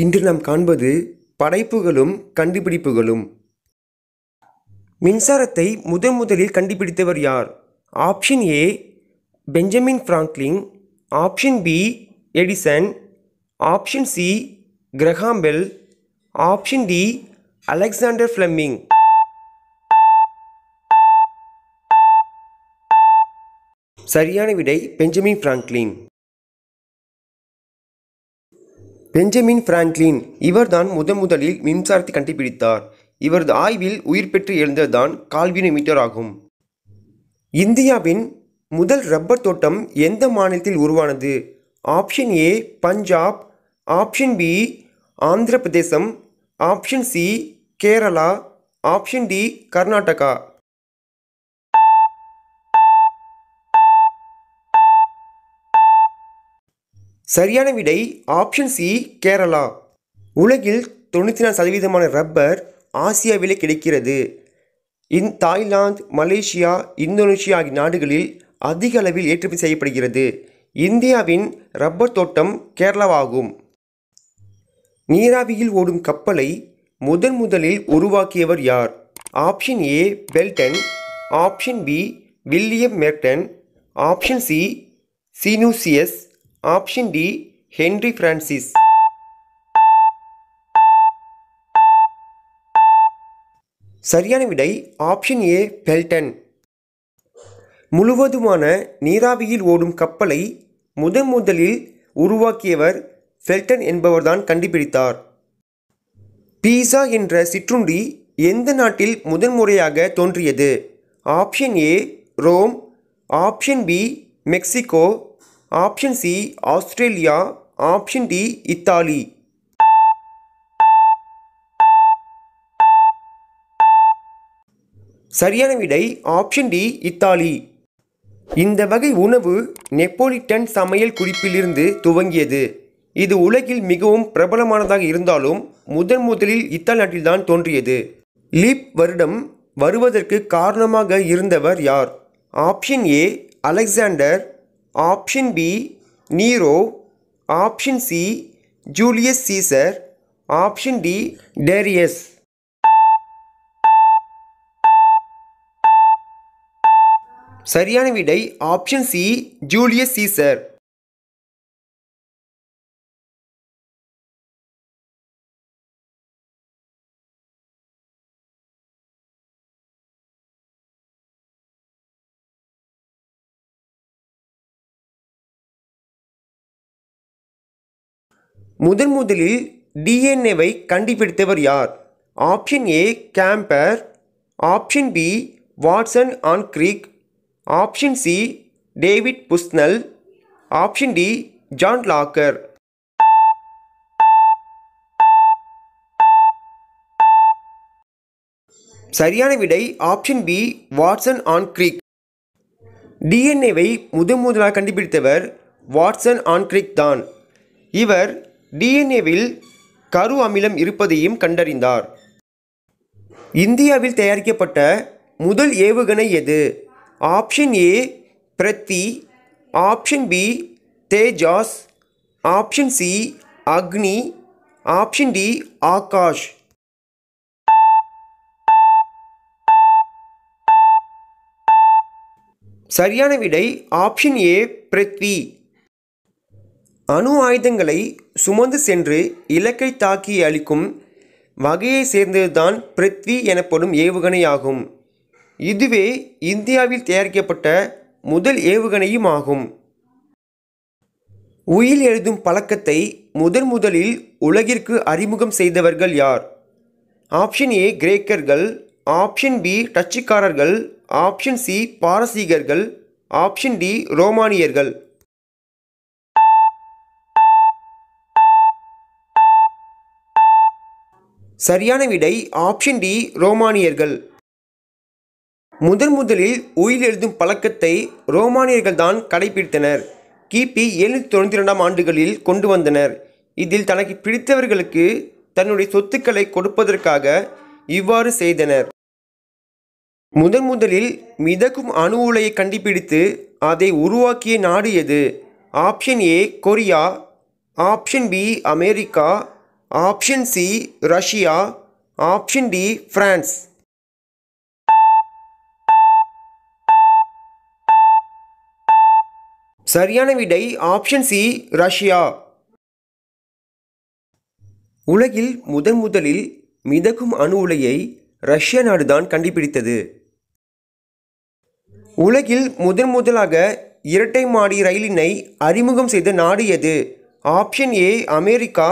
இன்று நாம் காண்பது படைப்புகளும் கண்டுபிடிப்புகளும். மின்சாரத்தை முதலில் கண்டுபிடித்தவர் யார்? Option A Benjamin Franklin, option B Edison, option C Graham Bell, option D Alexander Fleming. சரியான விடை பெஞ்சமின் பிராங்க்லின். பெஞ்சமின் பிராங்க்லின் இவர்தான் முதலில் மின்சாரத்தை கண்டுபிடித்தார். இவரது ஆய்வில் உயிர் பெற்று எழுந்ததுதான் கால்வினோமீட்டர் ஆகும். இந்தியாவின் முதல் ரப்பர் தோட்டம் எந்த மாநிலத்தில் உருவானது? Option A Punjab, option B Andhra Pradesh, option C Kerala, option D Karnataka. சரியான விடை ஆப்ஷன் சி கேரளா. உலகில் 94% ரப்பர் ஆசியாவிலே கிடைக்கிறது. தாய்லாந்து, மலேசியா, இந்தோனேஷியா ஆகிய நாடுகளில் அதிக அளவில் ஏற்றுமதி செய்யப்படுகிறது. இந்தியாவின் ரப்பர் தோட்டம் கேரளாவாகும். நீராவியில் ஓடும் கப்பலை முதலில் உருவாக்கியவர் யார்? Option A Belton, option B William Merton, option C சீனூசியஸ், ஆப்ஷன் டி ஹென்றி பிரான்சிஸ். சரியான விடை ஆப்ஷன் ஏ பெல்டன். முழுவதுமான நீராவியில் ஓடும் கப்பலை முதலில் உருவாக்கியவர் பெல்டன் என்பவர்தான் கண்டுபிடித்தார். பீஸா என்ற சிற்றுண்டி எந்த நாட்டில் முதன்முறையாக தோன்றியது? Option A Rome, option B Mexico, option C Australia, option D Italy. சரியான விடை ஆப்ஷன் டி இத்தாலி. இந்த வகை உணவு நெப்போலிட்டன் சமையல் குறிப்பிலிருந்து துவங்கியது. இது உலகில் மிகவும் பிரபலமானதாக இருந்தாலும் முதலில் இத்தாலி நாட்டில்தான் தோன்றியது. லீப் வருடம் வருவதற்கு காரணமாக இருந்தவர் யார்? Option A Alexander, option B Nero, option C Julius Caesar, option D Darius. சரியான விடை ஆப்ஷன் சி ஜூலியஸ் சீசர். முதலில் டிஎன்ஏவை கண்டுபிடித்தவர் யார்? Option A Camper, option B Watson and Crick, option C David Bushnell, option D John Locker. சரியான விடை option B Watson and Crick. டிஎன்ஏவை முதலாக கண்டுபிடித்தவர் வாட்சன் ஆன் கிரீக் தான். இவர் டிஎன்ஏவில் கரு அமிலம் இருப்பதையும் கண்டறிந்தார். இந்தியாவில் தயாரிக்கப்பட்ட முதல் ஏவுகணை எது? Option A Prithvi, option B Tejas, option C Agni, option D Aakash. சரியான விடை ஆப்ஷன் ஏ பிருத்வி. அணு ஆயுதங்களை சுமந்து சென்று இலக்கை தாக்கி அளிக்கும் வகையை சேர்ந்ததுதான் பிருத்வி எனப்படும் ஏவுகணை ஆகும். இதுவே இந்தியாவில் தயாரிக்கப்பட்ட முதல் ஏவுகணையும் ஆகும். உயில் எழுதும் பழக்கத்தை முதலில் உலகிற்கு அறிமுகம் செய்தவர்கள் யார்? ஆப்ஷன் ஏ கிரேக்கர்கள், ஆப்ஷன் பி டச்சுக்காரர்கள், ஆப்ஷன் சி பாரசீகர்கள், ஆப்ஷன் டி ரோமானியர்கள். சரியான விடை ஆப்ஷன் டி ரோமானியர்கள். முதலில் உயில் எழுதும் பழக்கத்தை ரோமானியர்கள் தான் கடைபிடித்தனர். கிபி 792 ஆண்டுகளில் கொண்டு வந்தனர். இதில் தனக்கு பிடித்தவர்களுக்கு தன்னுடைய சொத்துக்களை கொடுப்பதற்காக இவ்வாறு செய்தனர். முதலில் மிதக்கும் அணு உலையை கண்டுபிடித்து அதை உருவாக்கிய நாடு எது? Option A Korea, option B America, option C Russia, option D France. சரியான விடை ஆப்ஷன் சி ரஷ்யா. உலகில் முதலில் மிதக்கும் அணு உலையை ரஷ்ய நாடுதான் கண்டுபிடித்தது. உலகில் முதலாக இரட்டை மாடி ரயிலினை அறிமுகம் செய்த நாடு எது? Option A America,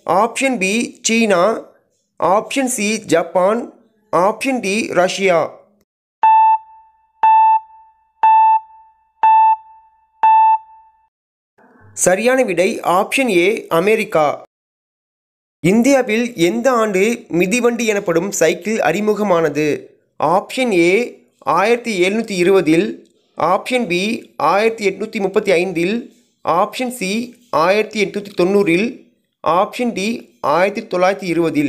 option B China, option C Japan, option D Russia. சரியான விடை ஆப்ஷன் ஏ அமெரிக்கா. இந்தியாவில் எந்த ஆண்டு மிதிவண்டி எனப்படும் சைக்கிள் அறிமுகமானது? Option A 1720, option B 1835, option C 1890, option D 1920.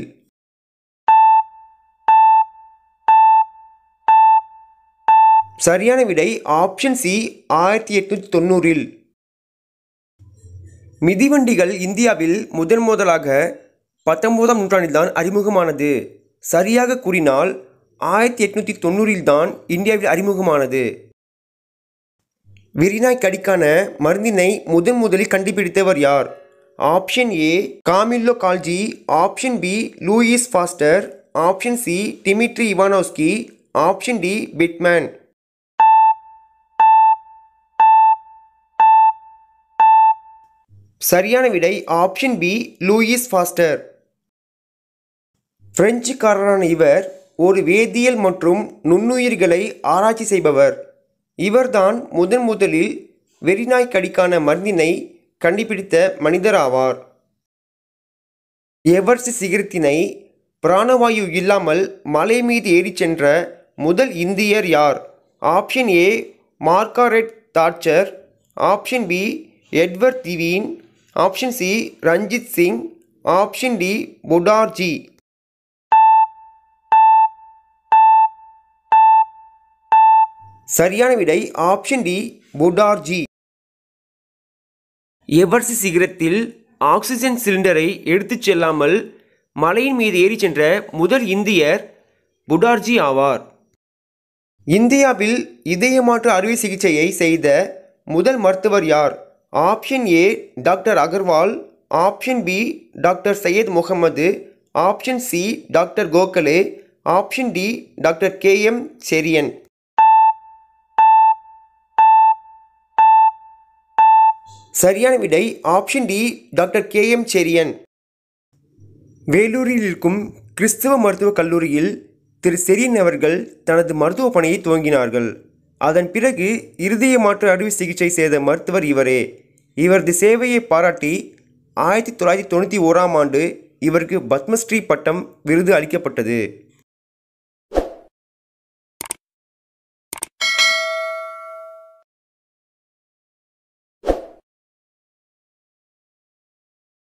சரியான விடை ஆப்ஷன் சி 1890. மிதிவண்டிகள் இந்தியாவில் முதலாக 19ஆம் நூற்றாண்டில்தான் அறிமுகமானது. சரியாக கூறினால் 1890 தான் இந்தியாவில் அறிமுகமானது. வெறிநாய் கடிக்கான மருந்தினை முதலில் கண்டுபிடித்தவர் யார்? Option A Camillo Golgi, option B Louis Pasteur, option C Dmitri Ivanovsky, option D Pitman. சரியான விடை ஆப்ஷன் பி லூயிஸ் பாஸ்டர். பிரெஞ்சுக்காரரான இவர் ஒரு வேதியியல் மற்றும் நுண்ணுயிர்களை ஆராய்ச்சி செய்பவர். இவர்தான் முதலில் வெறிநாய் கடிக்கான மருந்தினை கண்டுபிடித்த மனிதர் ஆவார். எவரெஸ்ட் சிகரத்தினை பிராணவாயு இல்லாமல் மலை மீது ஏறிச் சென்ற முதல் இந்தியர் யார்? ஆப்ஷன் ஏ மார்காரெட் Thatcher, option B Edward திவீன், option C Ranjith Singh, option D புடார்ஜி. சரியான விடை ஆப்ஷன் டி புடார்ஜி. எவரெஸ்ட் சிகரத்தில் ஆக்சிஜன் சிலிண்டரை எடுத்துச் செல்லாமல் மலையின் மீது ஏறி சென்ற முதல் இந்தியர் புடார்ஜி ஆவார். இந்தியாவில் இதயமாற்று அறுவை சிகிச்சையை செய்த முதல் மருத்துவர் யார்? Option A doctor Agarwal, option B doctor Syed Mohammed, option C doctor Gokhale, option D doctor KM Cherian. சரியான விடை option D doctor KM Cherian. வேலூரில் இருக்கும் கிறிஸ்தவ மருத்துவக் கல்லூரியில் திரு செரியன் அவர்கள் தனது மருத்துவ பணியை துவங்கினார்கள். அதன் பிறகு இருதய மாற்று அறுவை சிகிச்சை செய்த மருத்துவர் இவரே. இவரது சேவையை பாராட்டி 1991ஆம் ஆண்டு இவருக்கு பத்மஸ்ரீ பட்டம் விருது அளிக்கப்பட்டது.